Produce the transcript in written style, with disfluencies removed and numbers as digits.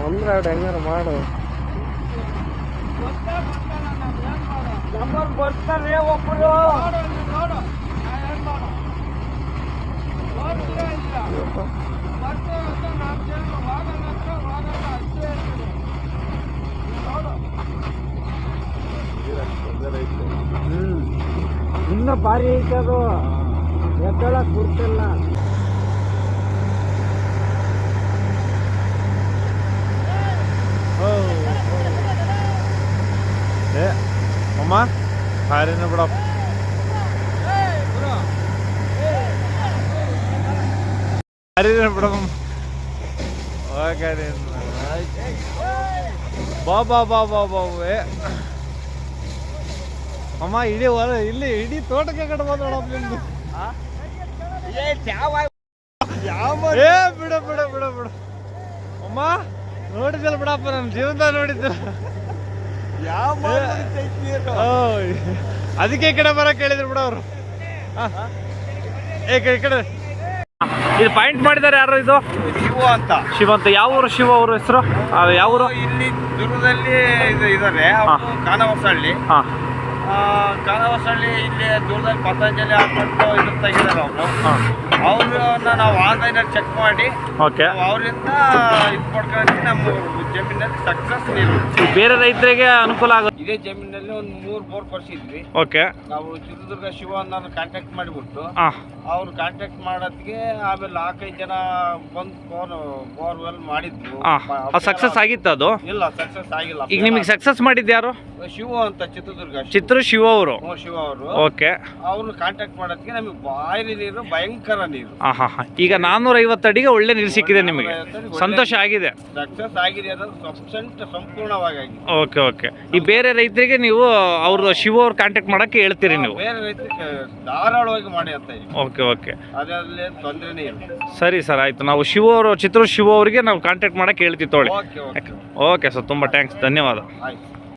ಒಂದೆರಡು ಹೆಂಗಾರ ಮಾಡು. ಬರ್ತಾರೆ ಒಬ್ಬರು. ಇನ್ನ ಭಾರಿ ಐತೆ ಅದು, ಎದ್ದಳಕ್ ಬಿಡ್ತಿಲ್ಲ. ಅಮ್ಮ ಭಾರಿನ ಬಿಡಪ್ಪ. ಭಾರಿನ ಬಿಡಮ್ಮ. ಬಾ ಬಾ ಬಾ ಬಾ ಬಾ. ಅಮ್ಮ ಇಡೀ ಹೊರ ಇಲ್ಲಿ ಇಡೀ ತೋಟಕ್ಕೆ ಕಡೆ ಬಂದೋಡಪ್ಪ ನಿಮ್ದು. ಏ ಬಿಡ ಬಿಡ ಬಿಡ ಬಿಡ ಅಮ್ಮ. ನೋಡಿದ್ದಲ್ಲ ಬಿಡಪ್ಪ, ನನ್ನ ಜೀವನದಾಗ ನೋಡಿದ್ದ. ಅದಕ್ಕೆ ಈ ಕಡೆ ಬರಕ್ಕೆ ಹೇಳಿದ್ರು ಬಿಡ ಅವರು. ಈ ಕಡೆ ಇದು ಪಾಯಿಂಟ್ ಮಾಡಿದ್ದಾರೆ ಯಾರು? ಇದು ಶಿವ ಅಂತ. ಶಿವ ಅಂತ. ಯಾವ ಊರು ಶಿವ ಅವ್ರ ಹೆಸರು? ಯಾವ ಊರು? ಇಲ್ಲಿ ದುರ್ಗದಲ್ಲಿ ಇದ್ದಾರೆ, ಕಾನವಸಹಳ್ಳಿ. ಕಾನವಸಹಳ್ಳಿ ಇಲ್ಲಿ ದೂರದಲ್ಲಿ ಪತಂಜಲಿ ಹಾಕೊಂಡು ಇದ್ರ ತೆಗಿದಾರೆ ಅವರು. ಅವ್ರನ್ನ ನಾವು ಆನ್ಲೈನಲ್ಲಿ ಚೆಕ್ ಮಾಡಿ ಅವರಿಂದ ಇದು ಪಡ್ಕೊಂಡು ನಮ್ಮ ಜಮೀನಲ್ಲಿ ಸಕ್ಸಸ್ ನೀರು ಬೇರೆ ರೈತರಿಗೆ ಅನುಕೂಲ ಆಗುತ್ತೆ. ಇದೇ ಜಮೀನಲ್ಲಿ ಒಂದು 3 ಬೋರ್ ಕೊಡ್ಸಿದ್ವಿ. ನಾವು ಚಿತ್ರದುರ್ಗ ಶಿವ ಅನ್ನೋದು ಕಾಂಟ್ಯಾಕ್ಟ್ ಮಾಡಿಬಿಟ್ಟು ಅವ್ರು ಕಾಂಟ್ಯಾಕ್ಟ್ ಮಾಡೋದಕ್ಕೆ ಆಮೇಲೆ 4-5 ಜನ ಬಂದು ಬೋರ್ವೆಲ್ ಮಾಡಿದ್ರು. ಸಕ್ಸಸ್ ಆಗಿತ್ತು ಅದು? ಇಲ್ಲ, ಸಕ್ಸಸ್ ಆಗಿಲ್ಲ. ಈಗ ನಿಮಗೆ ಸಕ್ಸಸ್ ಮಾಡಿದ್ಯಾರು? ಶಿವ ಅಂತ, ಚಿತ್ರದುರ್ಗ ಶಿವ ಅವರು. ಶಿವ ಅವರು. ಓಕೆ. ಅವ್ರನ್ನ ಕಾಂಟ್ಯಾಕ್ಟ್ ಮಾಡೋದಕ್ಕೆ ನಮಗೆ ಬಾರಿ ನೀರು, ಭಯಂಕರ ನೀರು. ಈಗ 450 ಅಡಿಗೆ ಒಳ್ಳೆ ನೀರು ಸಿಕ್ಕಿದೆ ನಿಮಗೆ, ಸಂತೋಷ ಆಗಿದೆ. ಸಕ್ಸಸ್ ಆಗಿದೆ, ಅದು ಸಂಪೂರ್ಣವಾಗಿ ಆಗಿದೆ. Okay okay. ಈ ಬೇರೆ ರೈತರಿಗೆ ನೀವು ಅವ್ರ ಶಿವ ಅವ್ರು ಕಾಂಟ್ಯಾಕ್ಟ್ ಮಾಡಕ್ಕೆ ಹೇಳ್ತೀರಿ ನೀವು? ಬೇರೆ ರೈತರಿಗೆ ಧಾರಾಳವಾಗಿ ಮಾಡಿ ಅಂತ. ಓಕೆ ಓಕೆ, ಅದರಲ್ಲಿ ತೊಂದರೆನೇ ಇಲ್ಲ. ಸರಿ ಸರ್, ಆಯ್ತು. ನಾವು ಶಿವ ಅವರು, ಶಿವ ಅವರಿಗೆ ನಾವು ಕಾಂಟ್ಯಾಕ್ಟ್ ಮಾಡಕ್ಕೆ ಹೇಳ್ತೀವಿ ತೊಗೊಳ್ಳಿ. ಓಕೆ ಸರ್, ತುಂಬ ಥ್ಯಾಂಕ್ಸ್, ಧನ್ಯವಾದ. ಆಯ್ತು.